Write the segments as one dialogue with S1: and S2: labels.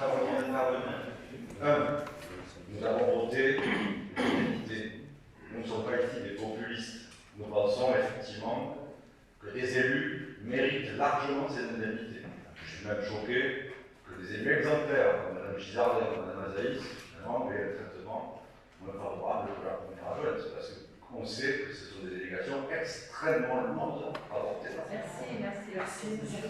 S1: avant d'intervenir. Nous avons voté l'unité. Nous ne sommes pas ici des populistes. Nous pensons effectivement que les élus méritent largement ces indemnités. Je suis même choqué que des élus exemplaires, comme Mme Gisardet, comme Mme Azaïs, finalement, aient un traitement moins favorable que la première adjointe. C'est parce qu'on sait que ce sont des délégations extrêmement lourdes à porter.
S2: Merci.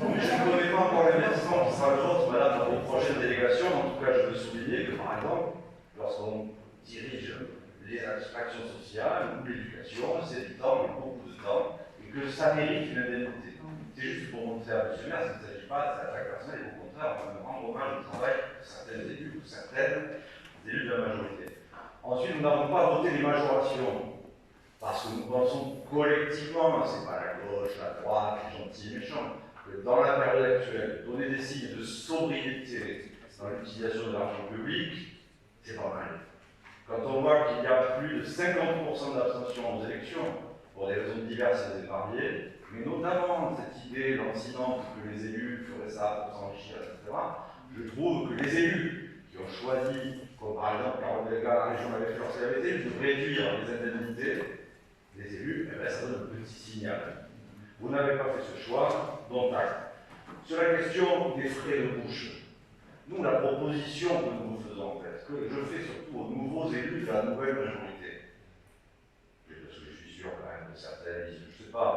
S1: Donc, je ne connais pas encore l'investissement qui sera le vôtre, madame, dans vos prochaines délégations. En tout cas, je veux souligner que, par exemple, lorsqu'on dirige les actions sociales ou l'éducation, c'est du temps, beaucoup de temps, et que ça mérite une indemnité. C'est juste pour montrer à M. le maire qu'il ne s'agit pas de s'attaquer personnel, et au contraire, on veut rendre hommage au travail de certains élus ou certaines élus de la majorité. Ensuite, nous n'avons pas voté les majorations, parce que nous pensons collectivement, c'est pas la gauche, la droite, les gentils, les méchants, que dans la période actuelle, donner des signes de sobriété dans l'utilisation de l'argent public, c'est pas mal. Quand on voit qu'il y a plus de 50% d'abstention aux élections, pour des raisons diverses et variées, mais notamment cette idée lancinante que les élus feraient ça pour s'enrichir, etc., je trouve que les élus qui ont choisi, comme par exemple Carole Delga, la région avait fait lorsqu'elle avait été, de réduire les indemnités, les élus, eh bien, ça donne un petit signal. Vous n'avez pas fait ce choix, donc acte. Sur la question des frais de bouche, nous, la proposition que nous vous faisons, en fait, que je fais surtout aux nouveaux élus de la nouvelle majorité, parce que je suis sûr quand même que certains disent, je ne sais pas,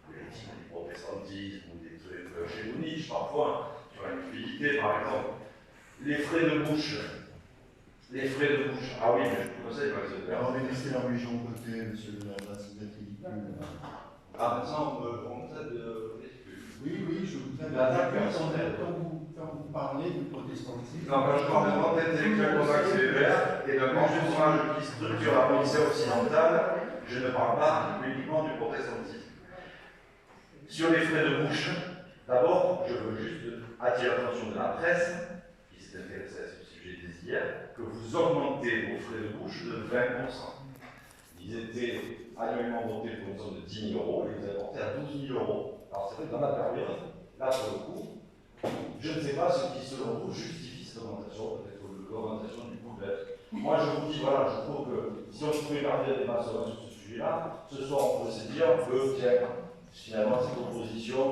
S1: politique du protestantisme ou des trucs chez nous Nietzsche, parfois, sur la fluidité, par exemple, les frais de bouche. Les frais de bouche. Ah oui, mais je vous conseille pas que ça.
S3: Alors, on va laisser la religion de côté, monsieur le maire, c'est peut-être ridicule.
S1: Ah, maintenant, on me traite de ridicule.
S3: Oui, je vous traite
S1: personnelle.
S3: Quand vous parlez du protestantisme.
S1: Non, quand je parle d'un grand intellectuel comme Max Weber et d'un grand personnage qui structure la pensée occidentale, je ne parle pas uniquement du protestantisme. Sur les frais de bouche, d'abord, je veux juste attirer l'attention de la presse, qui s'est intéressée à ce sujet dès hier, que vous augmentez vos frais de bouche de 20%. Ils étaient annuellement votés pour une somme de 10 000 euros, et vous avez porté à 12 000 euros. Alors c'est vrai que dans la période, là pour le coup, je ne sais pas ce qui, selon vous, justifie cette augmentation, peut-être l'augmentation du coût de l'être. Moi, je vous dis, voilà, je trouve que si on pouvait garder un débat sur ce sujet-là, ce soir, on peut se dire que, tiens, finalement, cette opposition,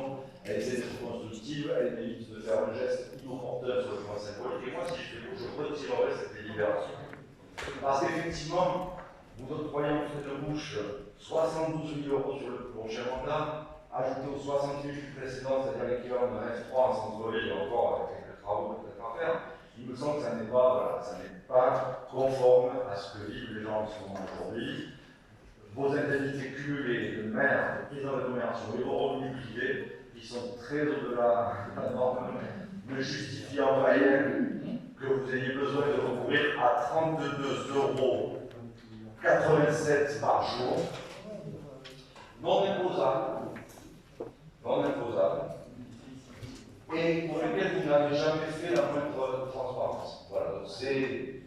S1: elle essaie d'être constructive, elle évite de faire un geste inopportun sur le point symbolique. Et moi, si je fais vous, je retirerai cette délibération. Parce qu'effectivement, vous octroyez en frais de bouche 72 000 euros sur le prochain mandat, ajouté aux 60 000 précédents, c'est-à-dire l'équivalent d'un F3 en centre-ville, encore avec quelques travaux peut-être à faire, il me semble que ça n'est pas, voilà, ça n'est pas conforme à ce que vivent les gens en ce moment aujourd'hui. Vos indemnités cumulées de maire, de président d'agglomération et vos revenus privés, qui sont très au-delà de la norme, ne justifient en rien que vous ayez besoin de recourir à 32,87 euros par jour, non imposable, et pour lesquels vous n'avez jamais fait la moindre transparence. Voilà, donc c'est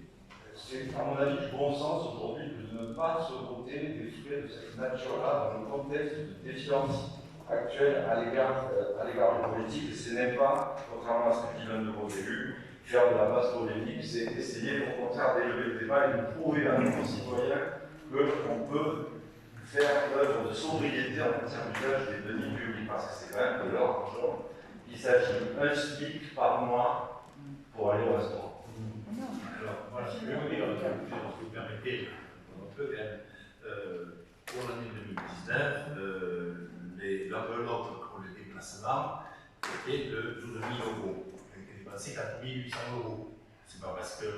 S1: à mon avis du bon sens aujourd'hui de ne pas se voter des frais de cette nature-là dans le contexte de défiance actuelle à l'égard du politique. Et ce n'est pas, contrairement à ce que dit l'un de vos élus, faire de la base polémique, c'est essayer au contraire d'élever le débat et de prouver à nos concitoyens qu'on peut faire œuvre de sobriété en matière d'usage des deniers publics, parce que c'est quand même de leur argent. Il s'agit d'un SMIC par mois pour aller au restaurant.
S4: Alors, voilà, je vais vous dire, si vous permettez, un peu, pour l'année 2019, l'enveloppe pour le déplacement était de 12 000 euros. Elle était dépensée 4 800 euros. C'est pas parce qu'il y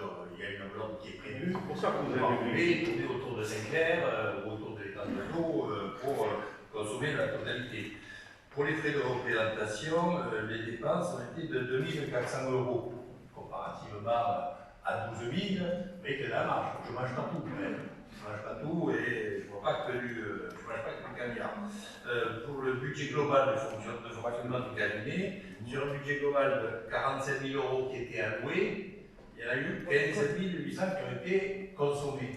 S4: a une enveloppe qui est prévue.
S1: C'est pour ça que vous
S4: avez tourner autour de Saint-Clair, autour de l'état de l'eau, pour consommer la totalité. Pour les frais de représentation, les dépenses ont été de 2 400 euros, comparativement à 12 000, mais que la marge. Je ne mange pas tout, quand même. Je ne mange pas tout et je ne mange pas que du caviar. Pour le budget global de fonctionnement du cabinet, sur un budget global de 47 000 euros qui était alloué, il y en a eu 15 800 qui ont été consommés.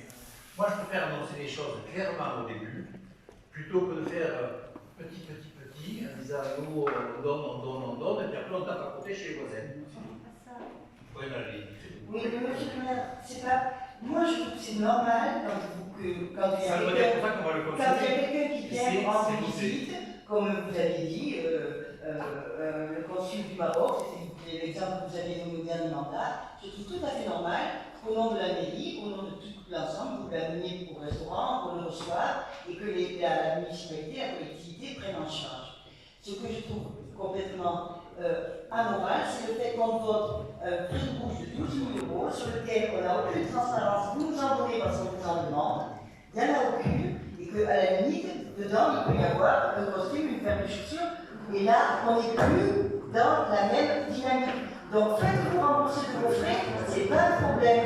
S4: Moi, je préfère annoncer les choses clairement au début, plutôt que de faire petit, en disant nous, on donne, et puis après on tape à côté chez les voisins. prennent les...
S2: Oui, mais monsieur le maire, c'est pas. Moi, je trouve que c'est normal quand il y a quelqu'un qui vient rendre visite, comme vous avez dit, le consul du Maroc, c'est l'exemple que vous avez donné au dernier mandat, je trouve tout à fait normal qu'au nom de la mairie, au nom de tout l'ensemble, vous l'ameniez au restaurant, qu'on le reçoive, et que la municipalité, la collectivité prennent en charge. Ce que je trouve complètement anormal, c'est le fait qu'on vote un prix de bouche de 12 000 € sur lequel on n'a aucune transparence. Vous nous en donnez parce qu'on vous en demande, il n'y en a aucune, et qu'à la limite, dedans, il peut y avoir un costume, une paire de chaussures, et là, on n'est plus dans la même dynamique. Donc, faites-vous rembourser de vos frais, c'est pas un problème.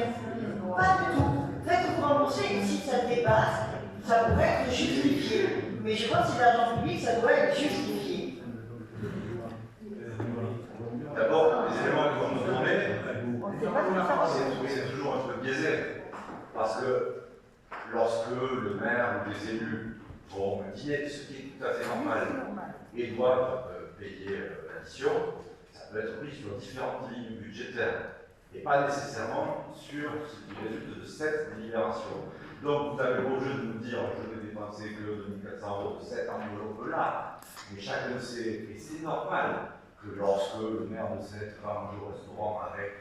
S2: Pas du tout. Faites-vous rembourser, et si ça dépasse, ça pourrait être justifié. Mais je pense que c'est l'argent public, ça doit être justifié.
S1: D'abord, les éléments que vous nous donnez, c'est toujours un peu biaisé. Parce que lorsque le maire ou les élus vont dîner, ce qui est tout à fait normal, et doivent payer l'addition, ça peut être pris sur différentes lignes budgétaires, et pas nécessairement sur ce qui résulte de cette délibération. Donc vous avez beau jeu de nous dire je vais dépenser que 2400 € de cette enveloppe-là, mais chacun sait, et c'est normal, que lorsque le maire de cette va manger au restaurant avec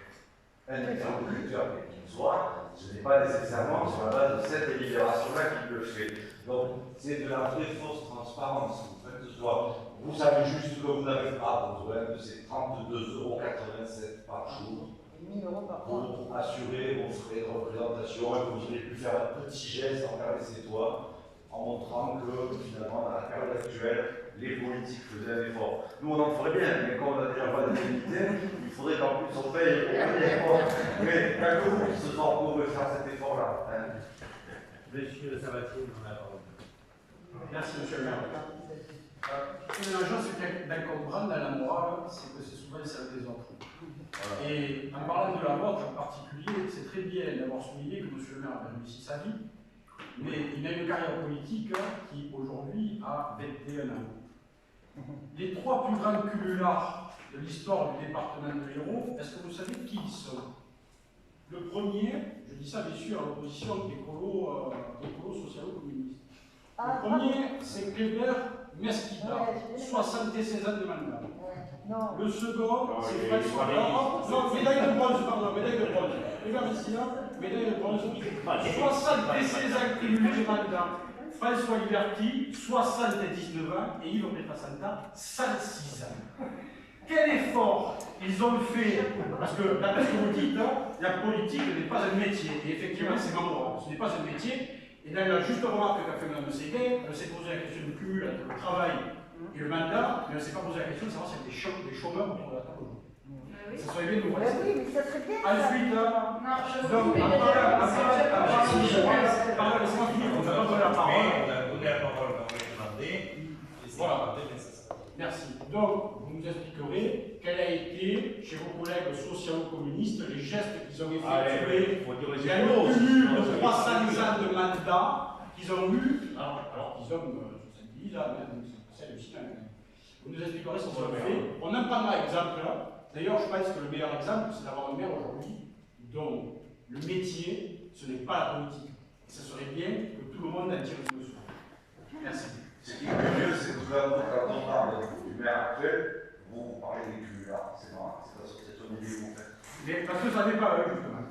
S1: un interlocuteur quel qu'il soit, ce n'est pas nécessairement sur la base de cette délibération-là qu'il le fait. Donc c'est de la vraie fausse transparence. Vous faites ce soir. Vous savez juste que vous n'avez pas besoin de ces 32,87 € par jour pour assurer vos frais de représentation et que vous auriez pu faire un petit geste envers les Sétois en montrant que finalement dans la période actuelle, les politiques faisaient un effort. Nous on en ferait bien, mais comme on n'a déjà pas d'indemnité, il faudrait qu'en plus on paye l'effort. Mais il n'y a que vous qui se sent pour faire cet effort-là. Hein.
S5: Monsieur Sabatier, on a la parole.
S6: Merci, monsieur le maire. Une agence d'incomprendre dans la morale, c'est que c'est souvent celle des autres. Et en parlant de la vôtre en particulier, c'est très bien d'avoir souligné que monsieur le maire a réussi sa vie, mais il a une carrière politique qui aujourd'hui a 21 ans. Les trois plus grands cumulards de l'histoire du département de l'Hérault, est-ce que vous savez qui ils sont? Le premier, je dis ça bien sûr à l'opposition écolo socialo-communiste. Le premier, c'est Kléber Mesquida, 76 ans de mandat. Le second, c'est François. Non, médaille de bronze, pardon, médaille de bronze. Kléber Mesquida, médaille de bronze. 76 ans cumulés de mandat. François Liberty, 79 ans, et Yves Petrasanta, 106 ans. Quel effort ils ont fait, parce que d'après ce que vous dites, la politique n'est pas un métier, et effectivement c'est ma morale, ce n'est pas un métier, et dans la juste remarque qu'a fait Mme Séguin, elle s'est posé la question du cumul entre le travail et le mandat, mais elle ne s'est pas posé la question de savoir s'il y avait des chômeurs autour de la table aujourd'hui. Ça serait bien de nous rester.
S2: Oui, mais ça serait bien.
S6: Ensuite, donc, laissez-moi finir, on n'a pas donné la parole.
S4: On a donné la parole, on va demander.
S6: Voilà. Merci. Donc, vous nous expliquerez quel a été, chez vos collègues socialo-communistes, les gestes qu'ils ont effectués. Il y a eu un cumul de 300 ans de mandat qu'ils ont eu, alors qu'ils ont 70 ans, c'est hallucinant. Vous nous expliquerez ce qu'ils ont fait. On en prendra exemple. D'ailleurs, je pense que le meilleur exemple, c'est d'avoir un maire aujourd'hui dont le métier, ce n'est pas la politique. Et ce serait bien que tout le monde en tire une leçon. Merci.
S1: Ce qui est curieux, c'est que quand on parle du maire actuel, vous parlez des cumulards, c'est marrant, c'est pas sur cette idée vous faites.
S6: Mais parce que ça n'est pas eux, justement.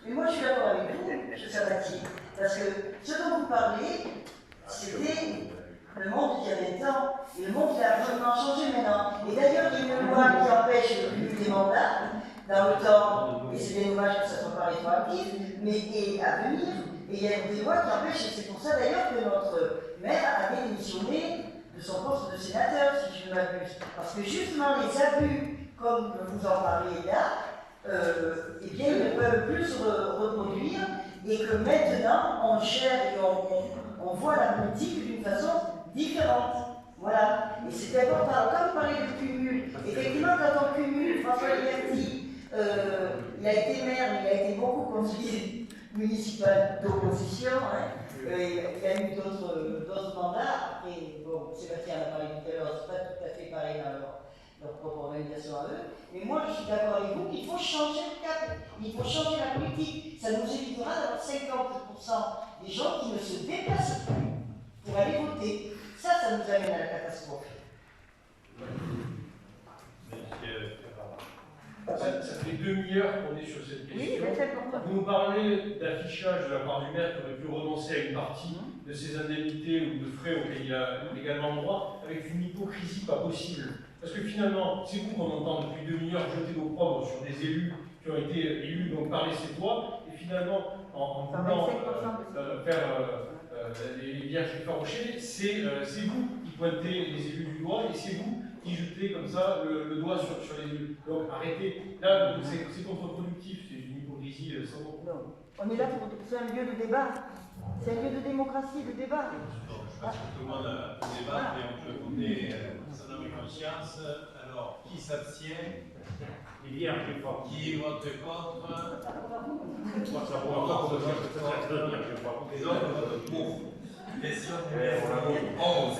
S2: Mais moi, je suis d'accord avec vous, M. Sabatier, parce que ce dont vous parlez, c'était le monde il y a 20 ans, et le monde il a vraiment changé maintenant. Et d'ailleurs, il y a une loi qui empêche le cumul des mandats dans le temps, et c'est bien dommage que ça ne soit pas rétroactif, mais et à venir. Et il y a des lois qui empêchent, et c'est pour ça d'ailleurs que notre maire avait démissionné de son poste de sénateur, si je ne m'abuse. Parce que justement, les abus, comme vous en parlez là, eh bien, ils ne peuvent plus se reproduire, et que maintenant, on gère et on voit la politique d'une façon différente. Voilà. Et c'est important. Quand vous parlez de cumul, effectivement, quand on cumule, François Liberty, il a été maire, mais il a été beaucoup conseiller municipal d'opposition. Hein. Il y a eu d'autres mandats. Après, bon, Sébastien en a parlé tout à l'heure, c'est pas tout à fait pareil dans leur propre organisation à eux. Mais moi, je suis d'accord avec vous qu'il faut changer le cap faut changer la politique. Ça nous évitera d'avoir 50% des gens qui ne se déplacent plus pour aller voter. Ça nous amène à la catastrophe.
S7: Ça fait 2 heures qu'on est sur cette question.
S2: Oui, mais c'est important.
S7: Vous nous parlez d'affichage de la part du maire qui aurait pu renoncer à une partie de ses indemnités ou de frais auxquels il a légalement droit, avec une hypocrisie pas possible. Parce que finalement, c'est vous qu'on entend depuis 2 heures jeter l'opprobre sur des élus qui ont été élus donc par les Sétois, et finalement, en voulant faire les villages effarouchés, c'est vous qui pointez les élus du doigt, et c'est vous qui jetez comme ça le doigt sur les élus. Donc arrêtez, là c'est contre-productif, c'est une hypocrisie sans nom.
S2: Non. On est là pour. C'est un lieu de débat. C'est un lieu de démocratie, de débat.
S5: Je pense que tout le monde a débat et on peut voter sans âme et conscience. Alors, qui s'abstient? Il y a plus fort. Qui vote contre? Les autres votent pour. Question numéro 11.